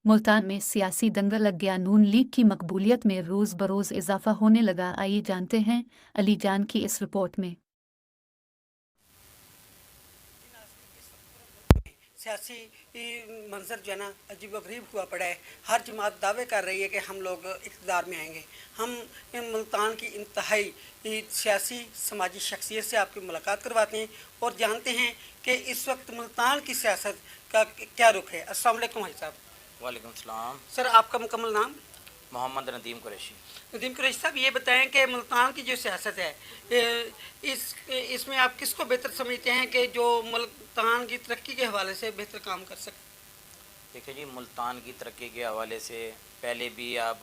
मुल्तान में सियासी दंगल लग गया, नून लीग की मकबूलियत में रोज़ बरोज़ इजाफा होने लगा। आइए जानते हैं अली जान की इस रिपोर्ट में। सियासी मंजर जो है ना अजीब गरीब हुआ पड़ा है। हर जमात दावे कर रही है कि हम लोग इक़्तिदार में आएंगे। हम मुल्तान की इंतहाई सियासी समाजी शख्सियत से आपकी मुलाकात करवाते हैं और जानते हैं कि इस वक्त मुल्तान की सियासत का क्या रुख है। अस्सलाम वालेकुम भाई साहब। वालेकुम सलाम। सर, आपका मुकम्मल नाम? मोहम्मद नदीम कुरैशी। नदीम कुरैशी साहब, ये बताएं कि मुल्तान की जो सियासत है, इसमें आप किसको बेहतर समझते हैं कि जो मुल्तान की तरक्की के हवाले से बेहतर काम कर सके? देखिए जी, मुल्तान की तरक्की के हवाले से पहले भी आप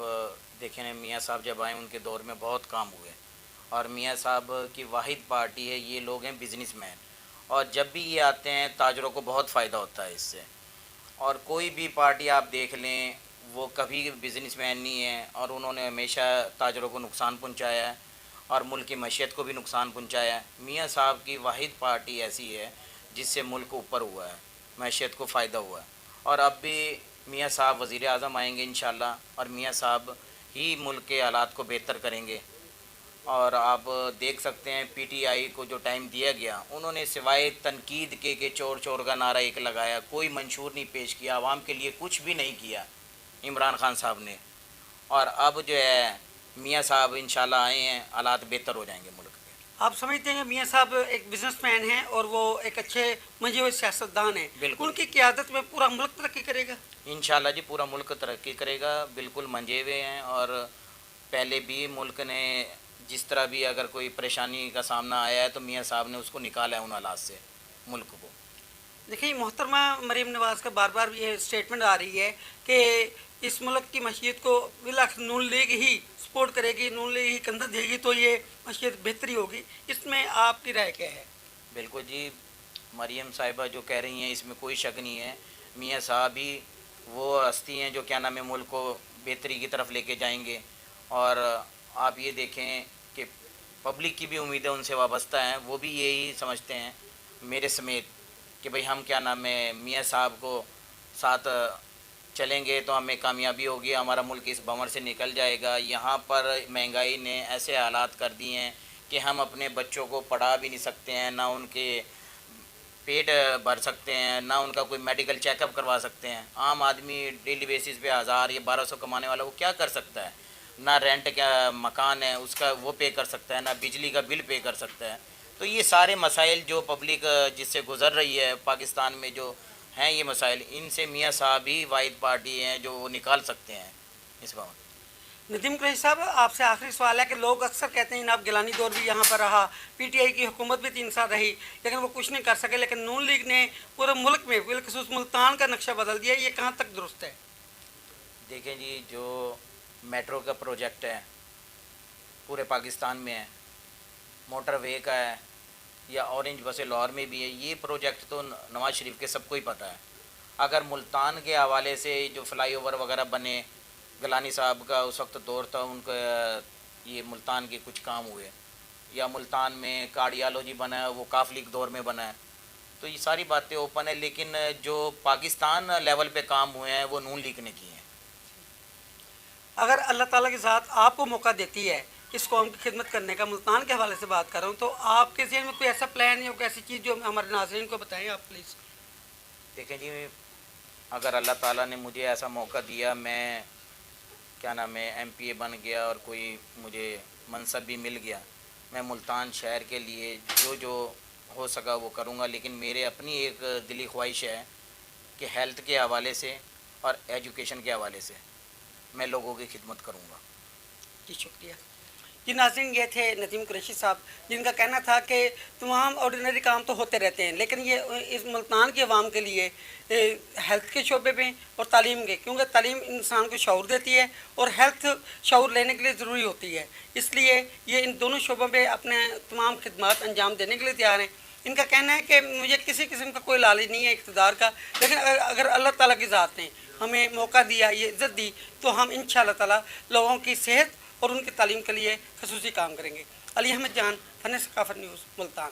देखें ना, मियाँ साहब जब आए उनके दौर में बहुत काम हुए और मियाँ साहब की वाहिद पार्टी है, ये लोग हैं बिजनेसमैन, और जब भी ये आते हैं ताजरों को बहुत फ़ायदा होता है इससे। और कोई भी पार्टी आप देख लें, वो कभी बिजनेसमैन नहीं है और उन्होंने हमेशा ताजरों को नुकसान पहुंचाया है और मुल्क की मईशत को भी नुकसान पहुंचाया है। मियाँ साहब की वाहिद पार्टी ऐसी है जिससे मुल्क ऊपर हुआ है, मईशत को फ़ायदा हुआ है। और अब भी मियाँ साहब वज़ीर आज़म आएंगे इंशाल्लाह, और मियाँ साहब ही मुल्क के हालात को बेहतर करेंगे। और आप देख सकते हैं पीटीआई को जो टाइम दिया गया, उन्होंने सिवाय तनकीद के चोर चोर का नारा एक लगाया, कोई मंशूर नहीं पेश किया, आवाम के लिए कुछ भी नहीं किया इमरान खान साहब ने। और अब जो है मियाँ साहब इंशाल्लाह आए हैं, हालात बेहतर हो जाएंगे मुल्क के। आप समझते हैं मियाँ साहब एक बिजनेसमैन हैं और वो एक अच्छे मंजे हुए सियासतदान हैं, बिल्कुल। उनकी क़ियादत में पूरा मुल्क तरक्की करेगा? इंशाल्लाह जी, पूरा मुल्क तरक्की करेगा, बिल्कुल मंजे हुए हैं। और पहले भी मुल्क ने जिस तरह भी अगर कोई परेशानी का सामना आया है तो मियाँ साहब ने उसको निकाला है उन हालात से मुल्क को। देखिए, मोहतरमा मरीम नवाज़ का बार बार ये स्टेटमेंट आ रही है कि इस मुल्क की मईशत को बिलख नून लीग ही सपोर्ट करेगी, नून लीग ही कंधा देगी तो ये मईशत बेहतरी होगी। इसमें आपकी राय क्या है? बिल्कुल जी, मरीम साहिबा जो कह रही हैं इसमें कोई शक नहीं है। मियाँ साहब ही वो हस्ती हैं जो क्या नाम है मुल्क को बेहतरी की तरफ लेके जाएंगे। और आप ये देखें कि पब्लिक की भी उम्मीदें उनसे वाबस्ता हैं, वो भी यही समझते हैं मेरे समेत कि भाई हम क्या नाम है मियाँ साहब को साथ चलेंगे तो हमें कामयाबी होगी, हमारा मुल्क इस भंवर से निकल जाएगा। यहाँ पर महंगाई ने ऐसे हालात कर दिए हैं कि हम अपने बच्चों को पढ़ा भी नहीं सकते हैं, ना उनके पेट भर सकते हैं, ना उनका कोई मेडिकल चेकअप करवा सकते हैं। आम आदमी डेली बेसिस पे 1000 या 1200 कमाने वाला वो क्या कर सकता है? ना रेंट क्या मकान है उसका वो पे कर सकता है, ना बिजली का बिल पे कर सकता है। तो ये सारे मसाइल जो पब्लिक जिससे गुज़र रही है पाकिस्तान में जो हैं, ये मसाइल इनसे मियाँ साहब ही वाहिद पार्टी हैं जो वो निकाल सकते हैं इस बात। नदीम कुरैशी साहब, आपसे आखिरी सवाल है कि लोग अक्सर कहते हैं जनाब गिलानी दौर भी यहाँ पर रहा, पीटीआई की हुकूमत भी 3 साल रही, लेकिन वो कुछ नहीं कर सके, लेकिन नून लीग ने पूरे मुल्क में बिलखसूस मुल्तान का नक्शा बदल दिया। ये कहाँ तक दुरुस्त है? देखें जी, जो मेट्रो का प्रोजेक्ट है पूरे पाकिस्तान में है, मोटर वे का है या ऑरेंज बसें लाहौर में भी है, ये प्रोजेक्ट तो नवाज़ शरीफ के सबको ही पता है। अगर मुल्तान के हवाले से जो फ्लाई ओवर वगैरह बने, गलानी साहब का उस वक्त दौर था, उनका ये मुल्तान के कुछ काम हुए, या मुल्तान में कार्डियोलॉजी बना है वो काफ लीग दौर में बना है, तो ये सारी बातें ओपन है। लेकिन जो पाकिस्तान लेवल पे काम हुए हैं वो नून लीग ने किए हैं। अगर अल्लाह ताला के साथ आपको मौका देती है इस कौम की खिदमत करने का, मुल्तान के हवाले से बात कर रहा हूँ, तो आपके जहन में कोई ऐसा प्लान या कोई ऐसी चीज़ जो हमारे नाज़रीन को बताएं आप प्लीज़। देखें जी, अगर अल्लाह ताला ने मुझे ऐसा मौका दिया, मैं क्या नाम है एमपीए बन गया और कोई मुझे मनसब भी मिल गया, मैं मुल्तान शहर के लिए जो जो हो सका वो करूँगा। लेकिन मेरे अपनी एक दिली ख्वाहिश है कि हेल्थ के हवाले से और एजुकेशन के हवाले से मैं लोगों की खिदमत करूँगा। जी शुक्रिया। जी नाज़रीन, ये थे नदीम कुरैशी साहब, जिनका कहना था कि तमाम ऑर्डिनरी काम तो होते रहते हैं, लेकिन ये इस मुल्तान की आवाम के लिए हेल्थ के शोबे में और तालीम के, क्योंकि तालीम इंसान को शऊर देती है और हेल्थ शऊर लेने के लिए ज़रूरी होती है, इसलिए ये इन दोनों शोबों में अपने तमाम खिदमत अंजाम देने के लिए तैयार हैं। इनका कहना है कि मुझे किसी किस्म का कोई लालच नहीं है इक़्तिदार का, लेकिन अगर अल्लाह ताला की ज़ात ने हमें मौका दिया, ये इज़्ज़त दी, तो हम इंशाअल्लाह ताला लोगों की सेहत और उनकी तालीम के लिए खसूसी काम करेंगे। अली अहमद जान, फ़न सक़ाफ़त न्यूज़, मुल्तान।